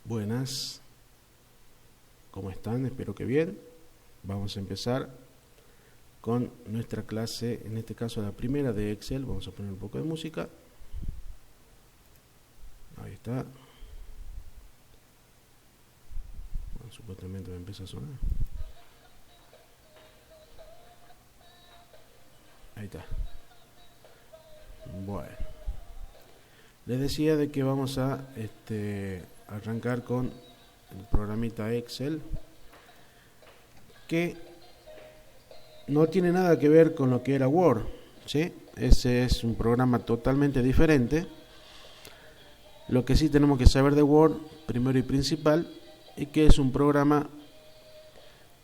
Buenas, ¿cómo están? Espero que bien. Vamos a empezar con nuestra clase, en este caso la primera de Excel. Vamos a poner un poco de música. Ahí está. Bueno, supuestamente me empieza a sonar. Ahí está. Bueno, les decía de que vamos a arrancar con el programita Excel, que no tiene nada que ver con lo que era Word, ¿sí? Ese es un programa totalmente diferente. Lo que sí tenemos que saber de Word, primero y principal, es que es un programa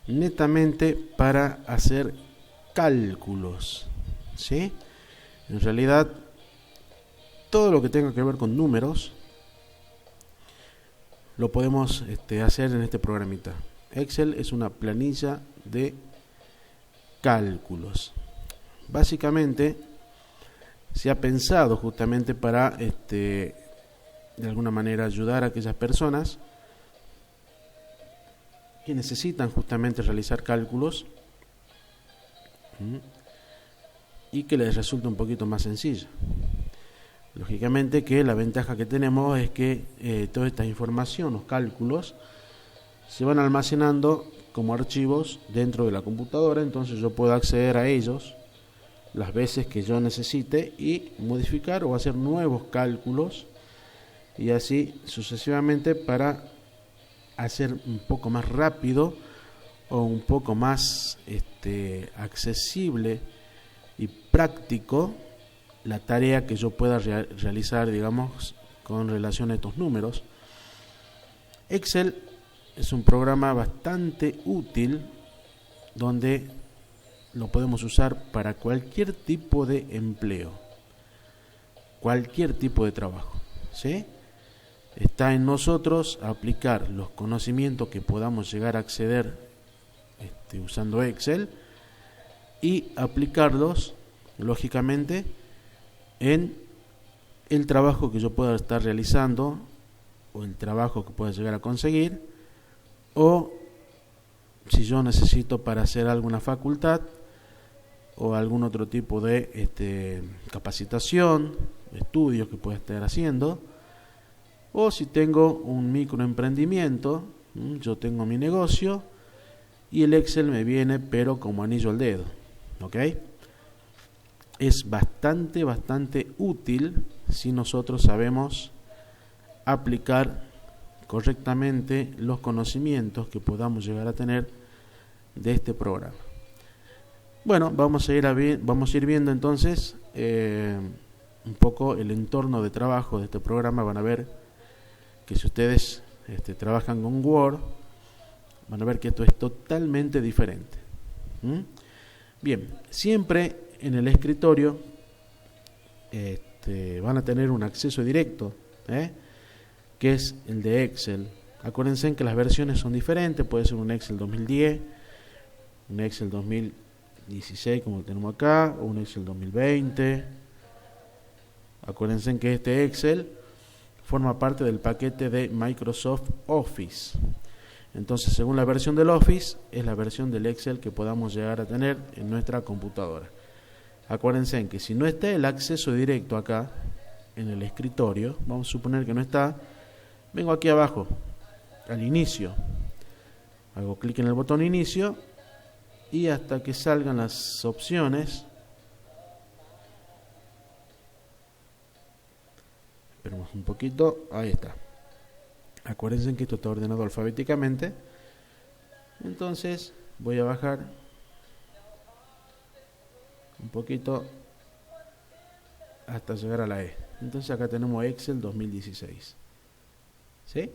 netamente para hacer cálculos, ¿sí? En realidad, todo lo que tenga que ver con números lo podemos hacer en este programita. Excel es una planilla de cálculos. Básicamente se ha pensado justamente para de alguna manera ayudar a aquellas personas que necesitan justamente realizar cálculos y que les resulte un poquito más sencillo. Lógicamente que la ventaja que tenemos es que toda esta información, los cálculos, se van almacenando como archivos dentro de la computadora, entonces yo puedo acceder a ellos las veces que yo necesite y modificar o hacer nuevos cálculos y así sucesivamente para hacer un poco más rápido o un poco más accesible y práctico la tarea que yo pueda realizar, digamos, con relación a estos números. Excel es un programa bastante útil donde lo podemos usar para cualquier tipo de empleo, cualquier tipo de trabajo, ¿sí? Está en nosotros aplicar los conocimientos que podamos llegar a acceder usando Excel y aplicarlos, lógicamente, en el trabajo que yo pueda estar realizando o el trabajo que pueda llegar a conseguir, o si yo necesito para hacer alguna facultad o algún otro tipo de capacitación, estudios que pueda estar haciendo, o si tengo un microemprendimiento, yo tengo mi negocio y el Excel me viene pero como anillo al dedo, ¿ok? Es bastante útil si nosotros sabemos aplicar correctamente los conocimientos que podamos llegar a tener de este programa. Bueno, vamos a ir viendo entonces un poco el entorno de trabajo de este programa. Van a ver que si ustedes trabajan con Word, van a ver que esto es totalmente diferente. Bien, siempre en el escritorio van a tener un acceso directo, que es el de Excel. Acuérdense que las versiones son diferentes, puede ser un Excel 2010, un Excel 2016 como tenemos acá, o un Excel 2020. Acuérdense que este Excel forma parte del paquete de Microsoft Office. Entonces, según la versión del Office, es la versión del Excel que podamos llegar a tener en nuestra computadora. Acuérdense que si no está el acceso directo acá, en el escritorio, vamos a suponer que no está, vengo aquí abajo, al inicio, hago clic en el botón inicio y hasta que salgan las opciones, esperemos un poquito, ahí está. Acuérdense que esto está ordenado alfabéticamente, entonces voy a bajar un poquito hasta llegar a la E. Entonces acá tenemos Excel 2016, ¿sí?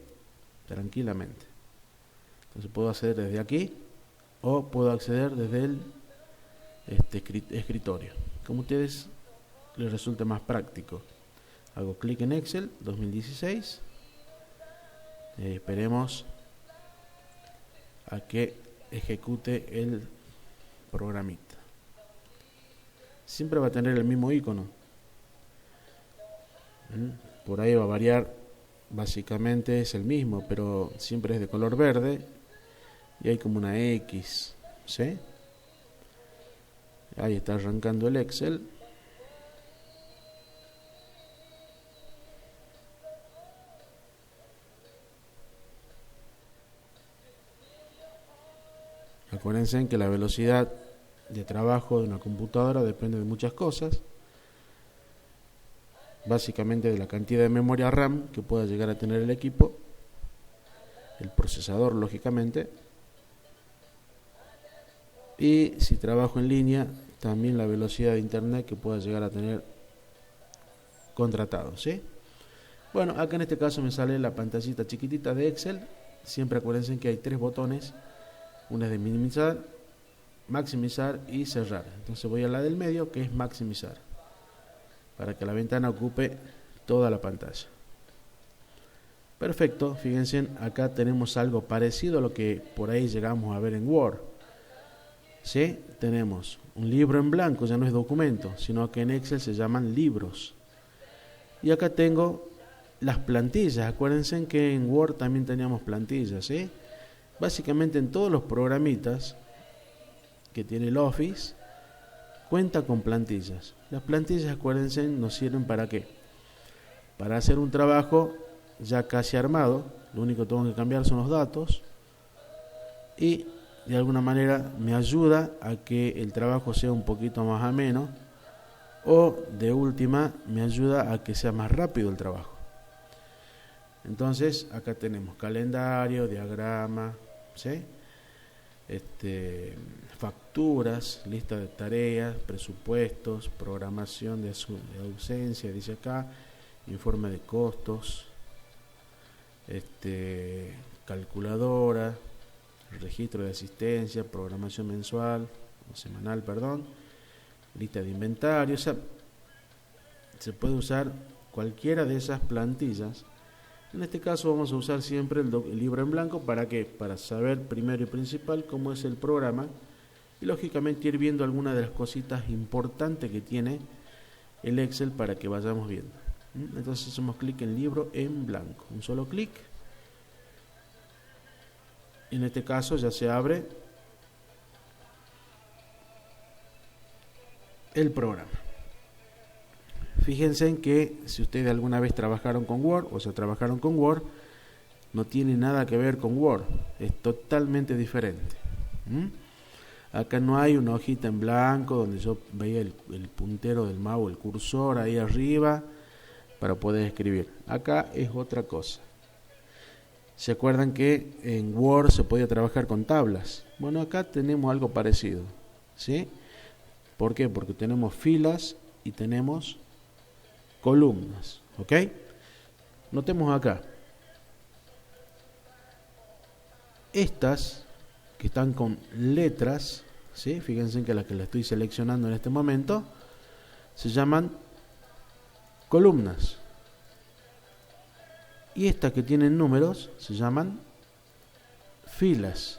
Tranquilamente. Entonces puedo acceder desde aquí o puedo acceder desde el escritorio, como a ustedes les resulte más práctico. Hago clic en Excel 2016, esperemos a que ejecute el programita. Siempre va a tener el mismo icono. Por ahí va a variar básicamente es el mismo, pero siempre es de color verde y hay como una X, ¿sí? Ahí está arrancando el Excel. Acuérdense que la velocidad de trabajo de una computadora depende de muchas cosas, básicamente de la cantidad de memoria RAM que pueda llegar a tener el equipo, el procesador lógicamente, y si trabajo en línea, también la velocidad de internet que pueda llegar a tener contratado, ¿sí? Bueno, acá en este caso me sale la pantallita chiquitita de Excel. Siempre acuérdense que hay 3 botones. Una es de minimizar, maximizar y cerrar. Entonces voy a la del medio, que es maximizar, para que la ventana ocupe toda la pantalla. Perfecto, fíjense, acá tenemos algo parecido a lo que por ahí llegamos a ver en Word. ¿Sí? Tenemos un libro en blanco, ya no es documento, sino que en Excel se llaman libros. Y acá tengo las plantillas. Acuérdense que en Word también teníamos plantillas, ¿sí? Básicamente en todos los programitas que tiene el Office cuenta con plantillas. Las plantillas, acuérdense, nos sirven para ¿qué? Para hacer un trabajo ya casi armado. Lo único que tengo que cambiar son los datos y de alguna manera me ayuda a que el trabajo sea un poquito más ameno, o de última me ayuda a que sea más rápido el trabajo. Entonces acá tenemos calendario, diagrama, ¿sí? Facturas, lista de tareas, presupuestos, programación de ausencia, dice acá, informe de costos, calculadora, registro de asistencia, programación mensual o semanal, perdón, lista de inventario. O sea, se puede usar cualquiera de esas plantillas. En este caso vamos a usar siempre el libro en blanco. ¿Para qué? Para saber primero y principal cómo es el programa y lógicamente ir viendo algunas de las cositas importantes que tiene el Excel para que vayamos viendo. Entonces hacemos clic en libro en blanco, un solo clic. En este caso ya se abre el programa. Fíjense en que si ustedes alguna vez trabajaron con Word, o sea, trabajaron con Word, no tiene nada que ver con Word, es totalmente diferente. Acá no hay una hojita en blanco donde yo veía el puntero del mouse, el cursor ahí arriba para poder escribir. Acá es otra cosa. ¿Se acuerdan que en Word se podía trabajar con tablas? Bueno, acá tenemos algo parecido, ¿sí? ¿Por qué? Porque tenemos filas y tenemos columnas, ¿ok? Notemos acá. Estas que están con letras, ¿sí? Fíjense que las que la estoy seleccionando en este momento se llaman columnas. Y estas que tienen números se llaman filas.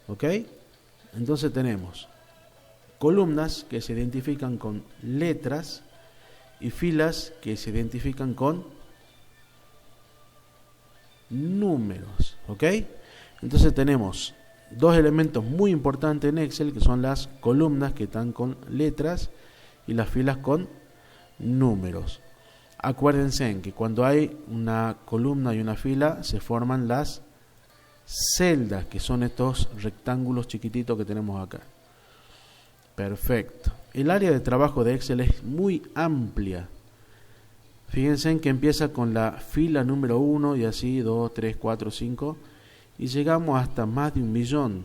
¿Ok? Entonces tenemos columnas que se identifican con letras y filas que se identifican con números. ¿Ok? Entonces tenemos dos elementos muy importantes en Excel, que son las columnas que están con letras y las filas con números. Acuérdense en que cuando hay una columna y una fila se forman las celdas, que son estos rectángulos chiquititos que tenemos acá. Perfecto. El área de trabajo de Excel es muy amplia. Fíjense en que empieza con la fila número 1 y así 2, 3, 4, 5 y llegamos hasta más de 1 millón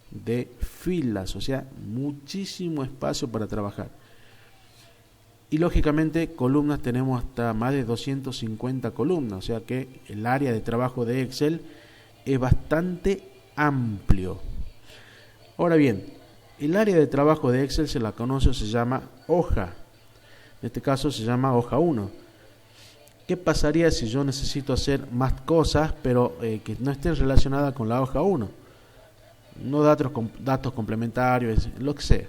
de filas, o sea, muchísimo espacio para trabajar. Y lógicamente columnas tenemos hasta más de 250 columnas, o sea que el área de trabajo de Excel es bastante amplio. Ahora bien, el área de trabajo de Excel se la conoce o se llama hoja. En este caso se llama hoja 1. ¿Qué pasaría si yo necesito hacer más cosas, pero que no estén relacionadas con la hoja 1? No datos complementarios, lo que sea.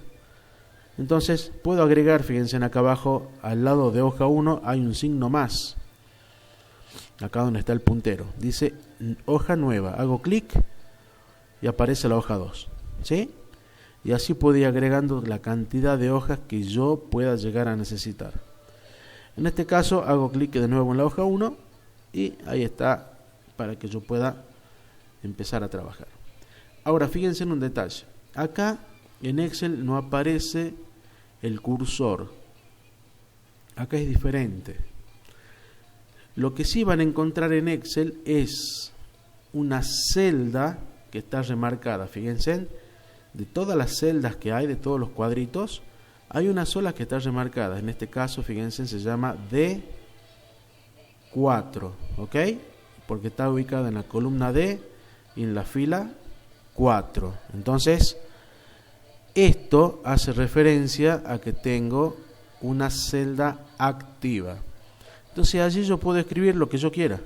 Entonces puedo agregar, fíjense acá abajo, al lado de hoja 1 hay un signo más. acá donde está el puntero, dice hoja nueva, hago clic y aparece la hoja 2, ¿sí? Y así puedo ir agregando la cantidad de hojas que yo pueda llegar a necesitar. En este caso hago clic de nuevo en la hoja 1 y ahí está para que yo pueda empezar a trabajar. Ahora fíjense en un detalle, acá en Excel no aparece el cursor, acá es diferente. Lo que sí van a encontrar en Excel es una celda que está remarcada. Fíjense, de todas las celdas que hay, de todos los cuadritos, hay una sola que está remarcada. En este caso, fíjense, se llama D4, ¿ok? Porque está ubicada en la columna D y en la fila 4. Entonces, esto hace referencia a que tengo una celda activa. Entonces allí yo puedo escribir lo que yo quiera.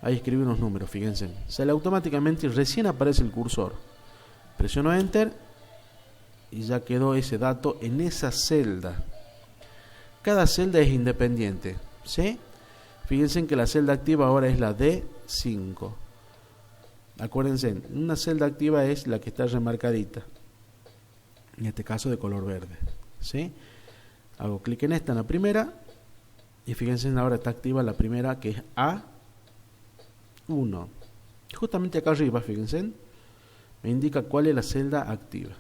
Ahí escribí unos números, fíjense. Sale automáticamente y recién aparece el cursor. Presiono Enter y ya quedó ese dato en esa celda. Cada celda es independiente, ¿sí? Fíjense que la celda activa ahora es la D5. Acuérdense, una celda activa es la que está remarcadita. En este caso de color verde, ¿sí? Hago clic en esta, en la primera. Y fíjense, ahora está activa la primera, que es A1. Justamente acá arriba, fíjense, me indica cuál es la celda activa.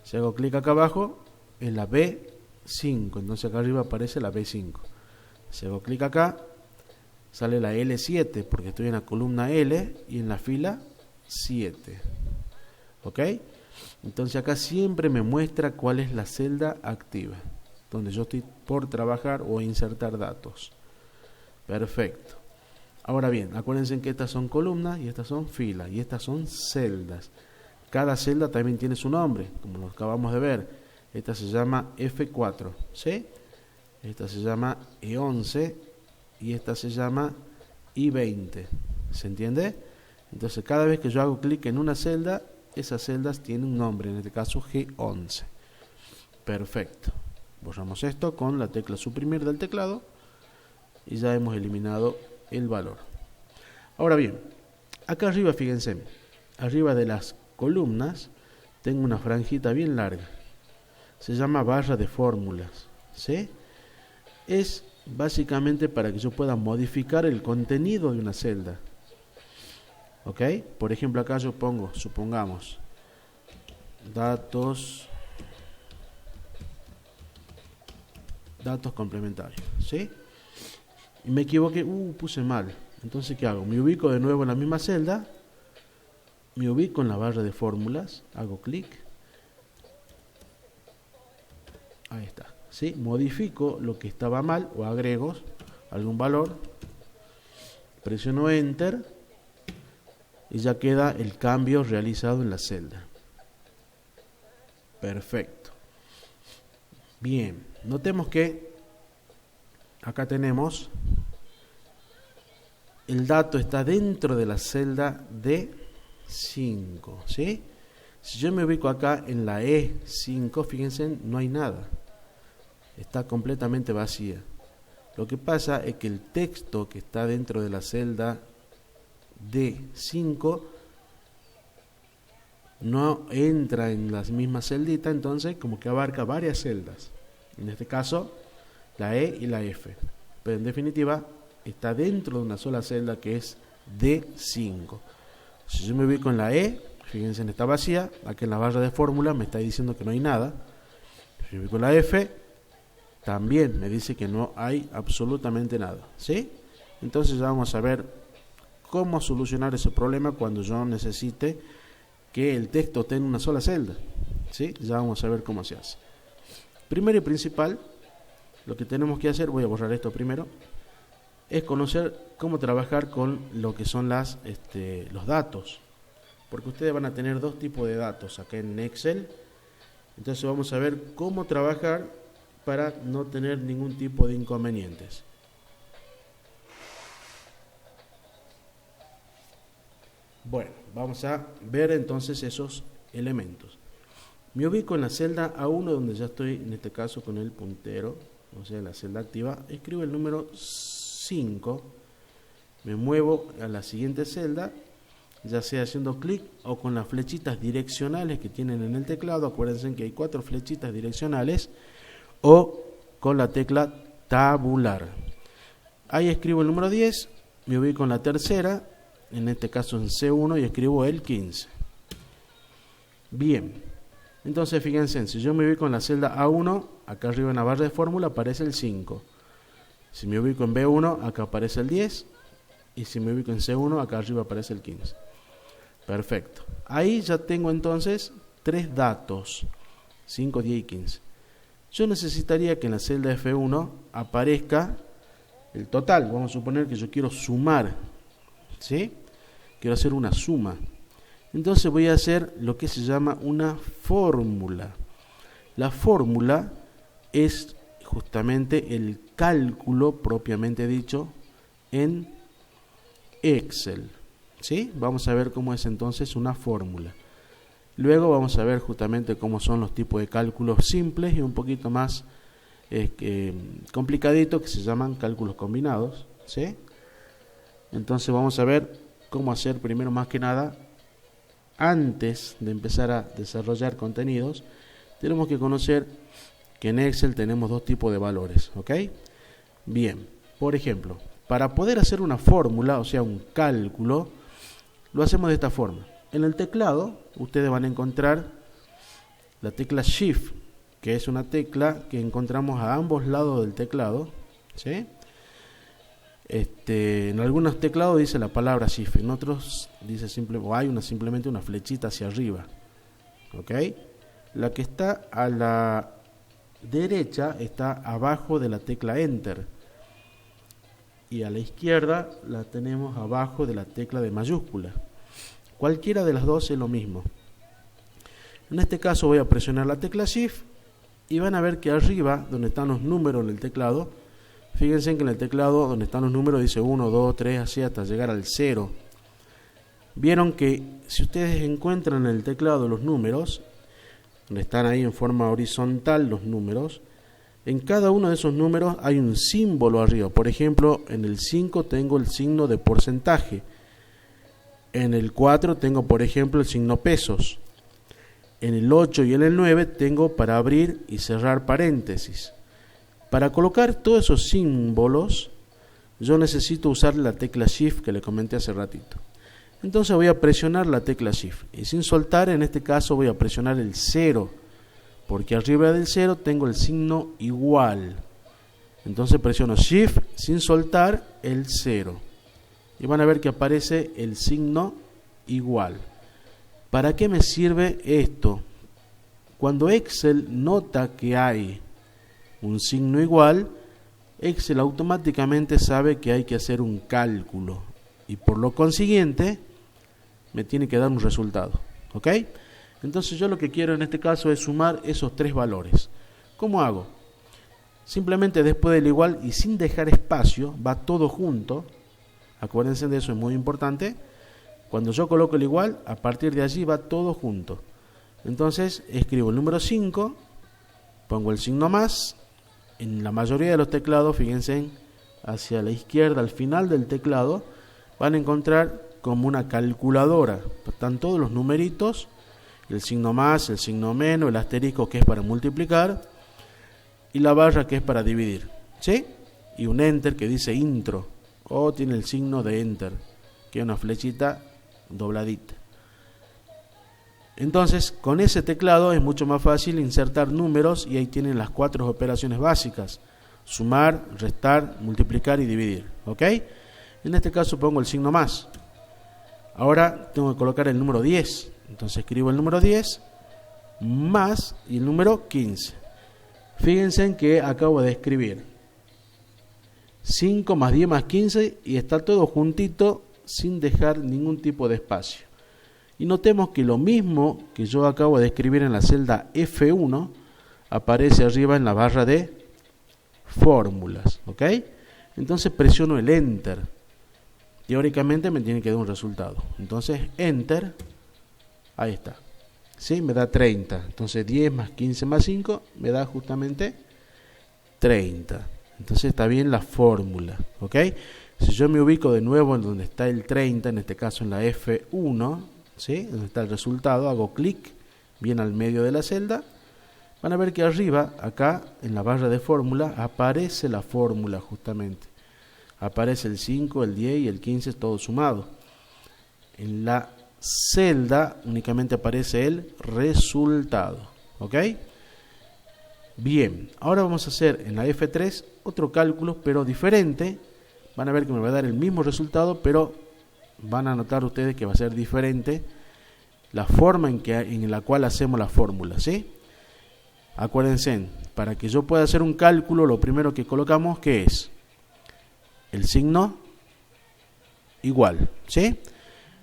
Si hago clic acá abajo, es la B5. Entonces acá arriba aparece la B5. Si hago clic acá, sale la L7, porque estoy en la columna L y en la fila 7. ¿Ok? Entonces acá siempre me muestra cuál es la celda activa, donde yo estoy por trabajar o insertar datos. Perfecto. Ahora bien, acuérdense que estas son columnas y estas son filas y estas son celdas. Cada celda también tiene su nombre, como lo acabamos de ver. Esta se llama F4, ¿sí? Esta se llama E11 y esta se llama I20. ¿Se entiende? Entonces cada vez que yo hago clic en una celda, esas celdas tienen un nombre, en este caso G11. Perfecto. Borramos esto con la tecla suprimir del teclado y ya hemos eliminado el valor. Ahora bien, acá arriba, fíjense, arriba de las columnas tengo una franjita bien larga. Se llama barra de fórmulas, ¿sí? Es básicamente para que yo pueda modificar el contenido de una celda. ¿Ok? Por ejemplo, acá yo pongo, supongamos, datos complementarios, ¿sí? Y me equivoqué, puse mal. Entonces, ¿qué hago? Me ubico de nuevo en la misma celda, me ubico en la barra de fórmulas, hago clic, ahí está, ¿sí? Modifico lo que estaba mal o agrego algún valor, presiono Enter y ya queda el cambio realizado en la celda. Perfecto. Bien, notemos que acá tenemos el dato está dentro de la celda D5, ¿sí? Si yo me ubico acá en la E5, fíjense, no hay nada. Está completamente vacía. Lo que pasa es que el texto que está dentro de la celda D5 no entra en la misma celdita, entonces como que abarca varias celdas. En este caso, la E y la F. Pero en definitiva, está dentro de una sola celda que es D5. Si yo me ubico en la E, fíjense, está vacía. Aquí en la barra de fórmula me está diciendo que no hay nada. Si me ubico en la F, también me dice que no hay absolutamente nada, ¿sí? Entonces ya vamos a ver cómo solucionar ese problema cuando yo necesite que el texto tenga una sola celda, ¿sí? Ya vamos a ver cómo se hace. Primero y principal, lo que tenemos que hacer, voy a borrar esto primero, es conocer cómo trabajar con lo que son los datos, porque ustedes van a tener dos tipos de datos acá en Excel. Entonces vamos a ver cómo trabajar para no tener ningún tipo de inconvenientes. Bueno, vamos a ver entonces esos elementos. Me ubico en la celda A1 donde ya estoy, en este caso con el puntero, o sea la celda activa. Escribo el número 5 me muevo a la siguiente celda, ya sea haciendo clic o con las flechitas direccionales que tienen en el teclado. Acuérdense que hay 4 flechitas direccionales, o con la tecla tabular. Ahí escribo el número 10, me ubico en la tercera, en este caso en C1, y escribo el 15. Bien, entonces fíjense, si yo me ubico en la celda A1, acá arriba en la barra de fórmula aparece el 5. Si me ubico en B1, acá aparece el 10. Y si me ubico en C1, acá arriba aparece el 15. Perfecto. Ahí ya tengo entonces 3 datos, 5, 10 y 15. Yo necesitaría que en la celda F1 aparezca el total. Vamos a suponer que yo quiero sumar, ¿sí? Quiero hacer una suma. Entonces voy a hacer lo que se llama una fórmula. La fórmula es justamente el cálculo propiamente dicho en Excel, ¿sí? Vamos a ver cómo es entonces una fórmula. Luego vamos a ver justamente cómo son los tipos de cálculos simples y un poquito más complicaditos, que se llaman cálculos combinados, ¿sí? Entonces vamos a ver cómo hacer primero, más que nada, antes de empezar a desarrollar contenidos, tenemos que conocer que en Excel tenemos 2 tipos de valores, ¿ok? Bien, por ejemplo, para poder hacer una fórmula, o sea, un cálculo, lo hacemos de esta forma. En el teclado, ustedes van a encontrar la tecla Shift, que es una tecla que encontramos a ambos lados del teclado, ¿sí? En algunos teclados dice la palabra Shift, en otros dice simplemente una flechita hacia arriba, ¿ok? La que está a la derecha está abajo de la tecla Enter, y a la izquierda la tenemos abajo de la tecla de mayúscula. Cualquiera de las dos es lo mismo. En este caso voy a presionar la tecla Shift y van a ver que arriba, donde están los números en el teclado, fíjense que en el teclado donde están los números dice 1, 2, 3, así hasta llegar al 0. Vieron que si ustedes encuentran en el teclado los números, donde están ahí en forma horizontal los números, en cada uno de esos números hay un símbolo arriba. Por ejemplo, en el 5 tengo el signo de porcentaje. En el 4 tengo, por ejemplo, el signo pesos. En el 8 y en el 9 tengo para abrir y cerrar paréntesis. Para colocar todos esos símbolos, yo necesito usar la tecla Shift que le comenté hace ratito. Entonces voy a presionar la tecla Shift. Y sin soltar, en este caso voy a presionar el 0. Porque arriba del 0 tengo el signo igual. Entonces presiono Shift sin soltar el 0. Y van a ver que aparece el signo igual. ¿Para qué me sirve esto? Cuando Excel nota que hay un signo igual, Excel automáticamente sabe que hay que hacer un cálculo. Y por lo consiguiente, me tiene que dar un resultado. ¿Ok? Entonces yo lo que quiero en este caso es sumar esos 3 valores. ¿Cómo hago? Simplemente después del igual y sin dejar espacio, va todo junto. Acuérdense de eso, es muy importante. Cuando yo coloco el igual, a partir de allí va todo junto. Entonces escribo el número 5, pongo el signo más. En la mayoría de los teclados, fíjense, hacia la izquierda, al final del teclado, van a encontrar como una calculadora. Están todos los numeritos, el signo más, el signo menos, el asterisco que es para multiplicar y la barra que es para dividir, ¿sí? Y un enter que dice intro, o tiene el signo de enter, que es una flechita dobladita. Entonces, con ese teclado es mucho más fácil insertar números y ahí tienen las 4 operaciones básicas: sumar, restar, multiplicar y dividir, ¿ok? En este caso pongo el signo más. Ahora tengo que colocar el número 10. Entonces escribo el número 10 más y el número 15. Fíjense en que acabo de escribir 5 más 10 más 15 y está todo juntito sin dejar ningún tipo de espacio. Y notemos que lo mismo que yo acabo de escribir en la celda F1 aparece arriba en la barra de fórmulas, ¿ok? Entonces presiono el Enter. Teóricamente me tiene que dar un resultado. Entonces Enter, ahí está. ¿Sí? Me da 30. Entonces 10 más 15 más 5 me da justamente 30. Entonces está bien la fórmula, ¿ok? Si yo me ubico de nuevo en donde está el 30, en este caso en la F1, ¿sí? Donde está el resultado, hago clic bien al medio de la celda, van a ver que arriba, acá en la barra de fórmula, aparece la fórmula justamente. Aparece el 5, el 10 y el 15 todo sumado. En la celda únicamente aparece el resultado. ¿Ok? Bien, ahora vamos a hacer en la F3 otro cálculo, pero diferente. Van a ver que me va a dar el mismo resultado, pero van a notar ustedes que va a ser diferente la forma en la cual hacemos la fórmula, ¿sí? Acuérdense, para que yo pueda hacer un cálculo, lo primero que colocamos, ¿qué es? El signo igual, ¿sí?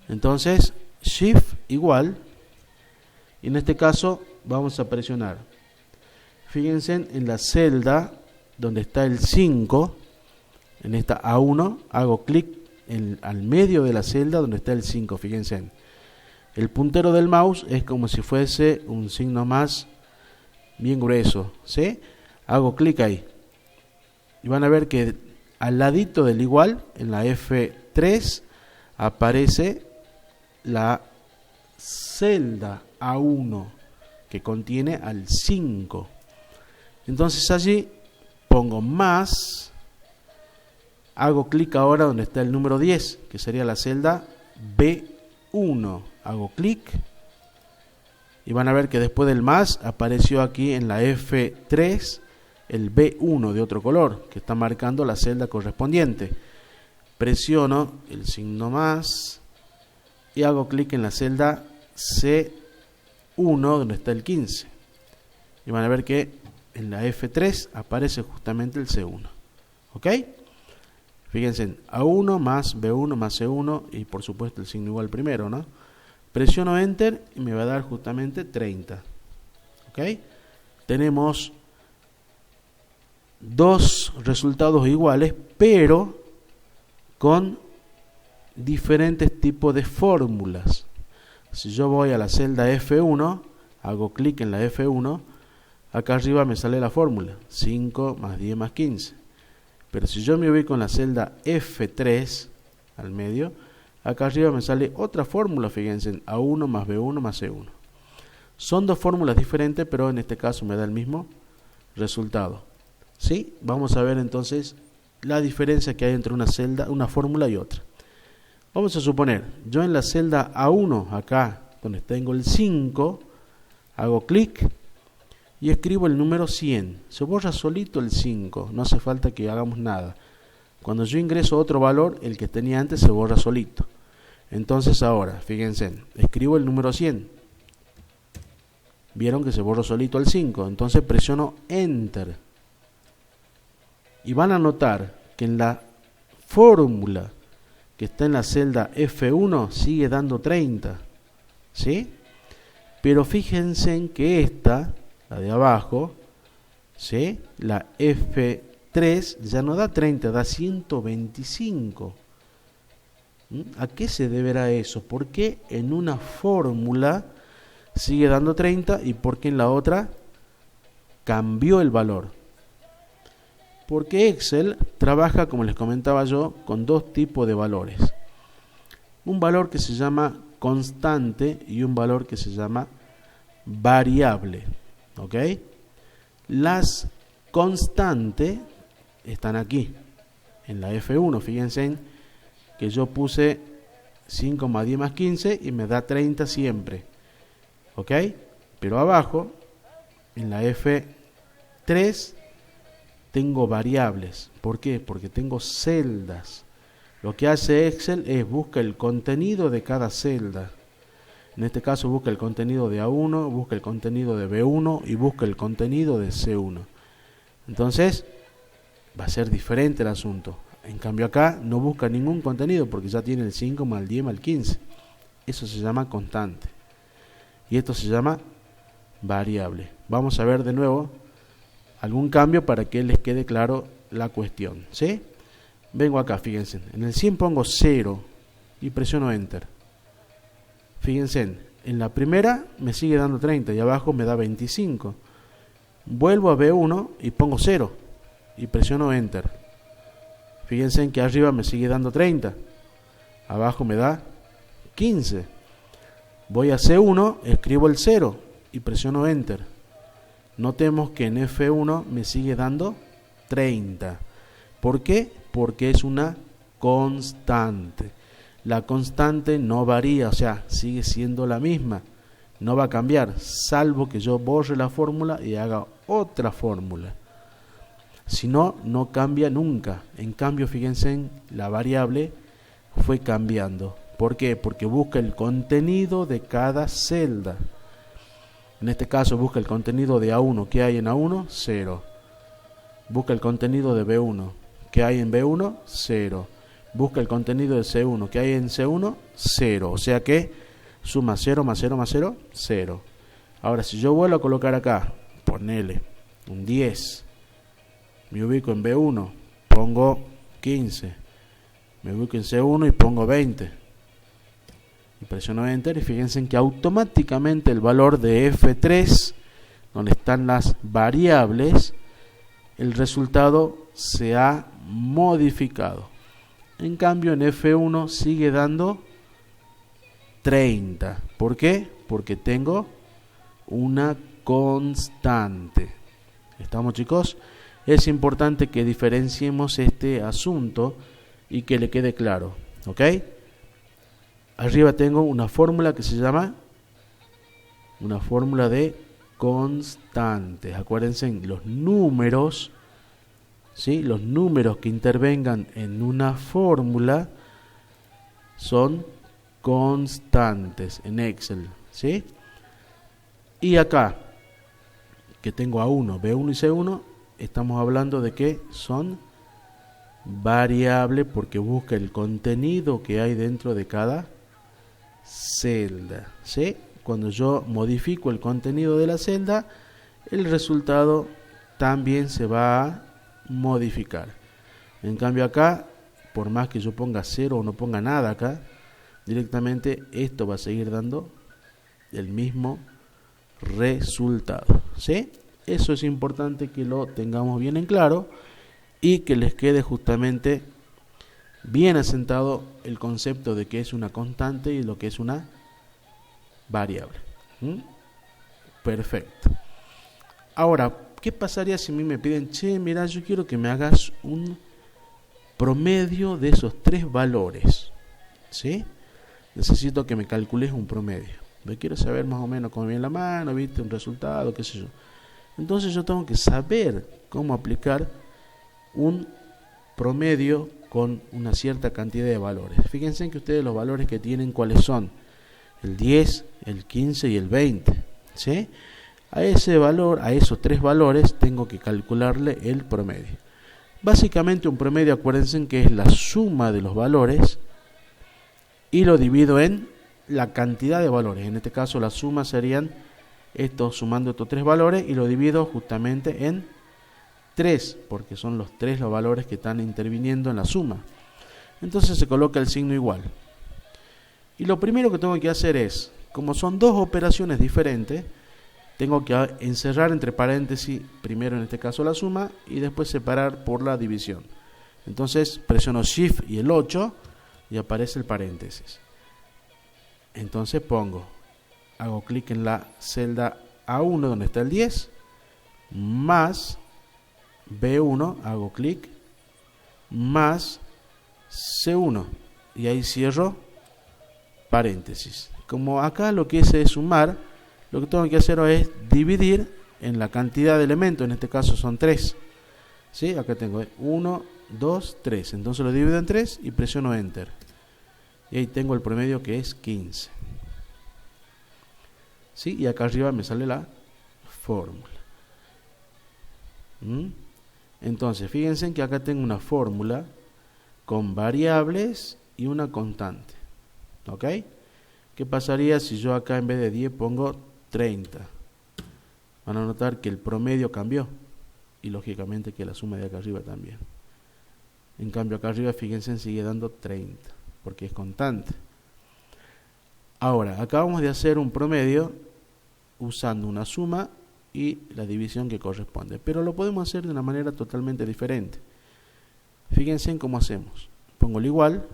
Entonces, Shift igual, y en este caso vamos a presionar. Fíjense en la celda donde está el 5, en esta A1, hago clic al medio de la celda donde está el 5, fíjense. El puntero del mouse es como si fuese un signo más bien grueso, ¿sí? Hago clic ahí. Y van a ver que al ladito del igual, en la F3, aparece la celda A1 que contiene al 5. Entonces allí pongo más, hago clic ahora donde está el número 10, que sería la celda B1. Hago clic y van a ver que después del más apareció aquí en la F3 el B1 de otro color, que está marcando la celda correspondiente. Presiono el signo más y hago clic en la celda C1 donde está el 15. Y van a ver que en la F3 aparece justamente el C1. ¿Ok? Fíjense, A1 más B1 más C1 y por supuesto el signo igual primero, ¿no? Presiono Enter y me va a dar justamente 30. ¿Ok? Tenemos dos resultados iguales, pero con diferentes tipos de fórmulas. Si yo voy a la celda F1, hago clic en la F1, acá arriba me sale la fórmula, 5 más 10 más 15. Pero si yo me ubico en la celda F3, al medio, acá arriba me sale otra fórmula, fíjense, A1 más B1 más C1. Son dos fórmulas diferentes, pero en este caso me da el mismo resultado. ¿Sí? Vamos a ver entonces la diferencia que hay entre una celda, una fórmula y otra. Vamos a suponer, yo en la celda A1, acá donde tengo el 5, hago clic y escribo el número 100. Se borra solito el 5, no hace falta que hagamos nada. Cuando yo ingreso otro valor, el que tenía antes se borra solito. Entonces ahora, fíjense, escribo el número 100. Vieron que se borró solito el 5, entonces presiono Enter. Y van a notar que en la fórmula que está en la celda F1 sigue dando 30. ¿Sí? Pero fíjense en que esta, la de abajo, ¿sí? La F3 ya no da 30, da 125. ¿A qué se deberá eso? ¿Por qué en una fórmula sigue dando 30 y por qué en la otra cambió el valor? Porque Excel trabaja, como les comentaba yo, con dos tipos de valores. Un valor que se llama constante y un valor que se llama variable. ¿Ok? Las constantes están aquí, en la F1. Fíjense que yo puse 5 más 10 más 15 y me da 30 siempre. ¿Ok? Pero abajo, en la F3, tengo variables. ¿Por qué? Porque tengo celdas. Lo que hace Excel es busca el contenido de cada celda. En este caso busca el contenido de A1, busca el contenido de B1 y busca el contenido de C1. Entonces va a ser diferente el asunto. En cambio acá no busca ningún contenido porque ya tiene el 5 más el 10 más el 15. Eso se llama constante. Y esto se llama variable. Vamos a ver de nuevo algún cambio para que les quede claro la cuestión. ¿Sí? Vengo acá, fíjense. En el 100 pongo 0 y presiono Enter. Fíjense, en la primera me sigue dando 30 y abajo me da 25. Vuelvo a B1 y pongo 0 y presiono Enter. Fíjense en que arriba me sigue dando 30, abajo me da 15. Voy a C1, escribo el 0 y presiono Enter. Notemos que en F1 me sigue dando 30. ¿Por qué? Porque es una constante. La constante no varía, o sea, sigue siendo la misma. No va a cambiar, salvo que yo borre la fórmula y haga otra fórmula. Si no, no cambia nunca. En cambio, fíjense, en la variable fue cambiando. ¿Por qué? Porque busca el contenido de cada celda. En este caso busca el contenido de A1. ¿Qué hay en A1? 0. Busca el contenido de B1. ¿Qué hay en B1? 0. Busca el contenido de C1. ¿Qué hay en C1? 0. O sea que suma 0 más 0 más 0, 0. Ahora, si yo vuelvo a colocar acá, ponele un 10. Me ubico en B1, pongo 15. Me ubico en C1 y pongo 20. Y presiono Enter y fíjense en que automáticamente el valor de F3, donde están las variables, el resultado se ha modificado. En cambio en F1 sigue dando 30. ¿Por qué? Porque tengo una constante. ¿Estamos, chicos? Es importante que diferenciemos este asunto y que le quede claro. ¿Ok? Arriba tengo una fórmula que se llama una fórmula de constantes. Acuérdense, los números, ¿sí? Los números que intervengan en una fórmula son constantes en Excel, ¿sí? Y acá, que tengo A1, B1 y C1, estamos hablando de que son variables porque busca el contenido que hay dentro de cada celda, ¿sí? Cuando yo modifico el contenido de la celda, el resultado también se va a modificar. En cambio acá, por más que yo ponga 0 o no ponga nada acá, directamente esto va a seguir dando el mismo resultado, ¿sí? Eso es importante que lo tengamos bien en claro y que les quede justamente bien asentado el concepto de que es una constante y lo que es una variable. Perfecto. Ahora, ¿qué pasaría si a mí me piden, che, mira, yo quiero que me hagas un promedio de esos 3 valores, ¿sí? Necesito que me calcules un promedio. Yo quiero saber más o menos cómo viene la mano, viste, un resultado, qué sé yo. Entonces yo tengo que saber cómo aplicar un promedio con una cierta cantidad de valores. Fíjense en que ustedes los valores que tienen, ¿cuáles son? El 10, el 15 y el 20, ¿sí? A ese valor, a esos 3 valores, tengo que calcularle el promedio. Básicamente un promedio, acuérdense que es la suma de los valores y lo divido en la cantidad de valores. En este caso la suma serían sumando estos 3 valores y lo divido justamente en 3, porque son los 3 los valores que están interviniendo en la suma. Entonces se coloca el signo igual. Y lo primero que tengo que hacer es, como son 2 operaciones diferentes, tengo que encerrar entre paréntesis primero en este caso la suma y después separar por la división. Entonces presiono Shift y el 8 y aparece el paréntesis. Entonces hago clic en la celda A1 donde está el 10 más B1, hago clic más C1 y ahí cierro paréntesis. Como acá lo que es sumar, lo que tengo que hacer es dividir en la cantidad de elementos, en este caso son 3, ¿sí? Acá tengo 1, 2, 3, entonces lo divido en 3 y presiono Enter y ahí tengo el promedio que es 15, ¿sí? Y acá arriba me sale la fórmula. Entonces fíjense que acá tengo una fórmula con variables y una constante, ¿ok? ¿Qué pasaría si yo acá en vez de 10 pongo 30? Van a notar que el promedio cambió y lógicamente que la suma de acá arriba también. En cambio acá arriba, fíjense, sigue dando 30 porque es constante. Ahora, acabamos de hacer un promedio usando una suma y la división que corresponde, pero lo podemos hacer de una manera totalmente diferente. Fíjense en cómo hacemos. Pongo el igual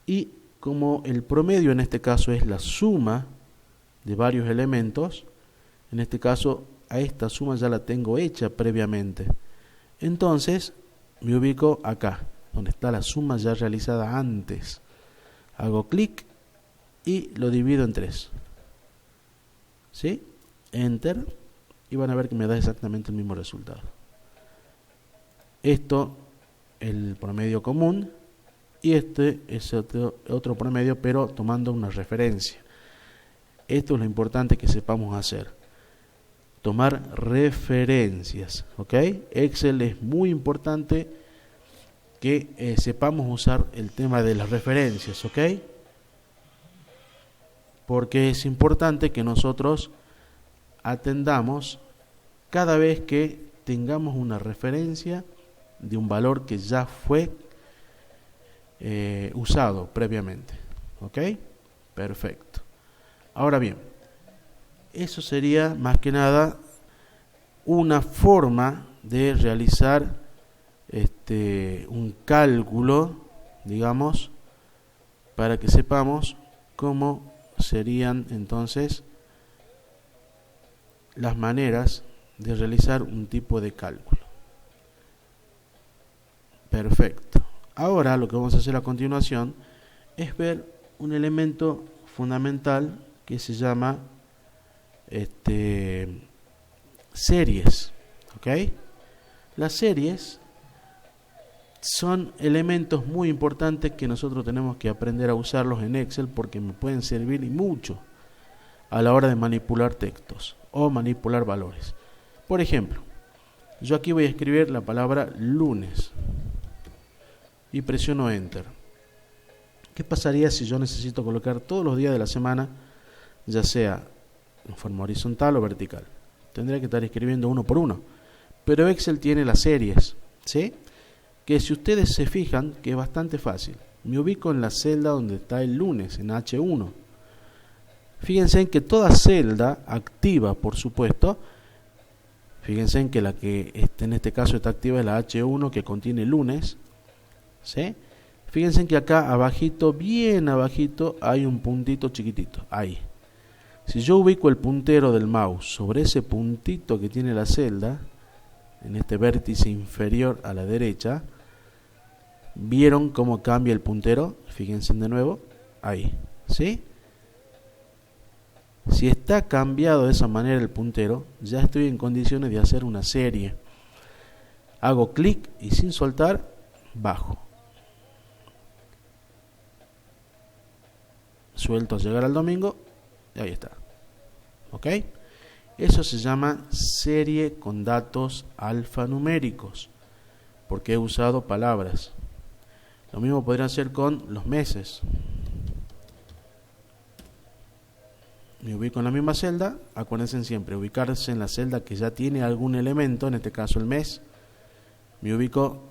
y como el promedio en este caso es la suma de varios elementos, en este caso a esta suma ya la tengo hecha previamente. Entonces me ubico acá, donde está la suma ya realizada antes. Hago clic y lo divido en 3. ¿Sí? Enter. Y van a ver que me da exactamente el mismo resultado. Esto, el promedio común. Y este es otro promedio, pero tomando una referencia. Esto es lo importante que sepamos hacer. Tomar referencias. ¿Ok? Excel es muy importante que sepamos usar el tema de las referencias. ¿Ok? Porque es importante que nosotros atendamos cada vez que tengamos una referencia de un valor que ya fue usado previamente. ¿Ok? Perfecto. Ahora bien, eso sería más que nada una forma de realizar un cálculo, digamos, para que sepamos cómo serían entonces las maneras de realizar un tipo de cálculo. Perfecto. Ahora lo que vamos a hacer a continuación es ver un elemento fundamental que se llama series. ¿Ok? Las series son elementos muy importantes que nosotros tenemos que aprender a usarlos en Excel porque me pueden servir y mucho a la hora de manipular textos o manipular valores. Por ejemplo, yo aquí voy a escribir la palabra lunes y presiono Enter. ¿Qué pasaría si yo necesito colocar todos los días de la semana, ya sea en forma horizontal o vertical? Tendría que estar escribiendo uno por uno. Pero Excel tiene las series, ¿sí? Que si ustedes se fijan, que es bastante fácil. Me ubico en la celda donde está el lunes, en H1. Fíjense en que toda celda activa, por supuesto, fíjense en que la que en este caso está activa es la H1 que contiene lunes, ¿sí? Fíjense en que acá abajito, bien abajito, hay un puntito chiquitito, ahí. Si yo ubico el puntero del mouse sobre ese puntito que tiene la celda, en este vértice inferior a la derecha, ¿vieron cómo cambia el puntero? Fíjense de nuevo, ahí, ¿sí? Si está cambiado de esa manera el puntero, ya estoy en condiciones de hacer una serie. Hago clic y sin soltar, bajo. Suelto a llegar al domingo y ahí está. ¿Ok? Eso se llama serie con datos alfanuméricos, porque he usado palabras. Lo mismo podrían hacer con los meses. Me ubico en la misma celda. Acuérdense siempre, ubicarse en la celda que ya tiene algún elemento, en este caso el mes. Me ubico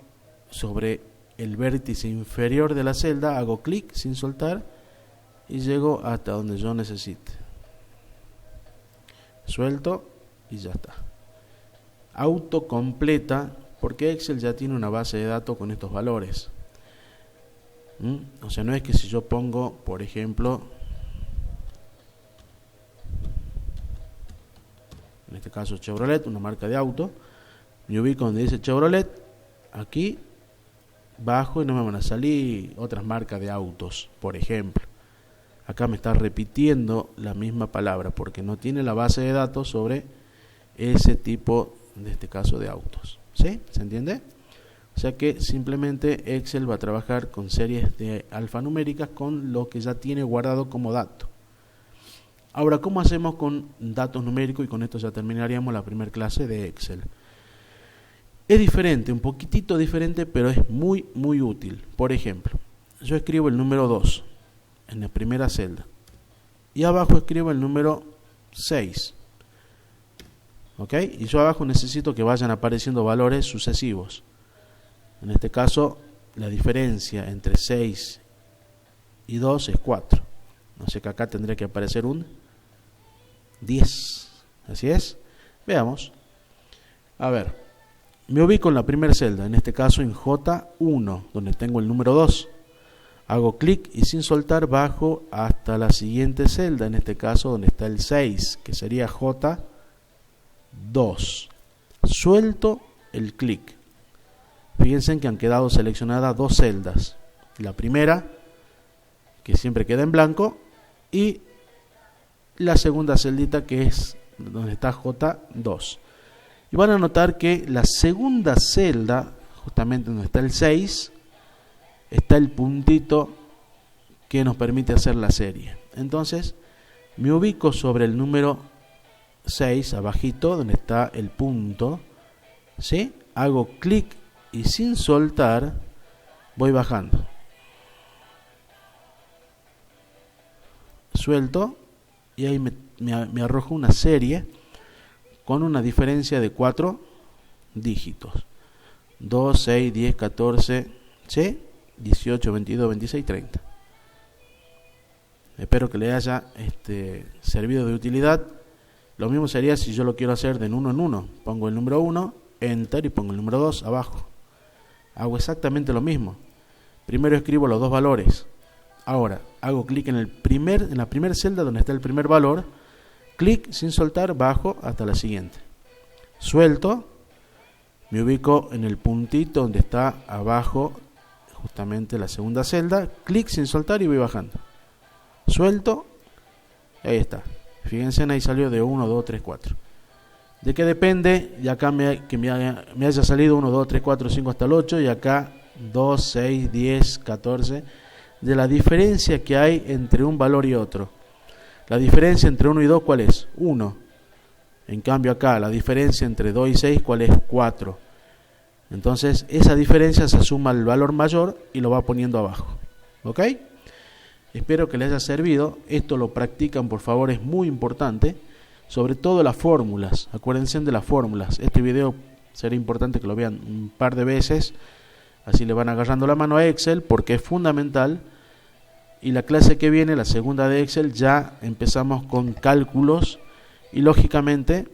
sobre el vértice inferior de la celda, hago clic sin soltar y llego hasta donde yo necesite. Suelto y ya está. Autocompleta, porque Excel ya tiene una base de datos con estos valores. O sea, no es que si yo pongo, por ejemplo, en este caso Chevrolet, una marca de auto, me ubico donde dice Chevrolet, aquí bajo y no me van a salir otras marcas de autos, por ejemplo. Acá me está repitiendo la misma palabra porque no tiene la base de datos sobre ese tipo, en este caso, de autos. ¿Sí? ¿Se entiende? O sea que simplemente Excel va a trabajar con series de alfanuméricas con lo que ya tiene guardado como dato. Ahora, ¿cómo hacemos con datos numéricos? Y con esto ya terminaríamos la primera clase de Excel. Es diferente, un poquitito diferente, pero es muy, muy útil. Por ejemplo, yo escribo el número 2 en la primera celda y abajo escribo el número 6. ¿Ok? Y yo abajo necesito que vayan apareciendo valores sucesivos. En este caso, la diferencia entre 6 y 2 es 4. O sea que acá tendría que aparecer un 10. ¿Así es? Veamos. A ver, Me ubico en la primera celda, en este caso en J1, donde tengo el número 2. Hago clic y sin soltar bajo hasta la siguiente celda, en este caso donde está el 6, que sería J2. Suelto el clic. Fíjense que han quedado seleccionadas dos celdas. La primera, que siempre queda en blanco, y la segunda celdita, que es donde está J2. Y van a notar que la segunda celda, justamente donde está el 6, está el puntito que nos permite hacer la serie. Entonces me ubico sobre el número 6, abajito, donde está el punto, ¿sí? Hago clic y sin soltar voy bajando. Suelto y ahí me arroja una serie con una diferencia de 4 dígitos. 2, 6, 10, 14, ¿sí? 18, 22, 26, 30. Espero que le haya servido de utilidad. Lo mismo sería si yo lo quiero hacer de 1 en 1. Pongo el número 1, enter, y pongo el número 2 abajo. Hago exactamente lo mismo. Primero escribo los dos valores. Ahora hago clic en la primera celda donde está el primer valor. Clic sin soltar, bajo hasta la siguiente. Suelto. Me ubico en el puntito donde está abajo justamente la segunda celda. Clic sin soltar y voy bajando. Suelto. Ahí está. Fíjense, ahí salió de 1, 2, 3, 4. ¿De qué depende? Y acá me haya salido 1, 2, 3, 4, 5 hasta el 8. Y acá 2, 6, 10, 14. De la diferencia que hay entre un valor y otro. La diferencia entre 1 y 2, ¿cuál es? 1. En cambio acá, la diferencia entre 2 y 6, ¿cuál es? 4. Entonces, esa diferencia se suma al valor mayor y lo va poniendo abajo. ¿Ok? Espero que les haya servido. Esto lo practican, por favor, es muy importante. Sobre todo las fórmulas. Acuérdense de las fórmulas. Este video será importante que lo vean un par de veces. Así le van agarrando la mano a Excel, porque es fundamental. Y la clase que viene, la segunda de Excel, ya empezamos con cálculos y lógicamente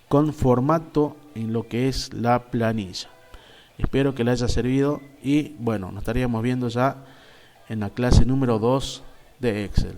con formato en lo que es la planilla. Espero que les haya servido y bueno, nos estaríamos viendo ya en la clase número 2 de Excel.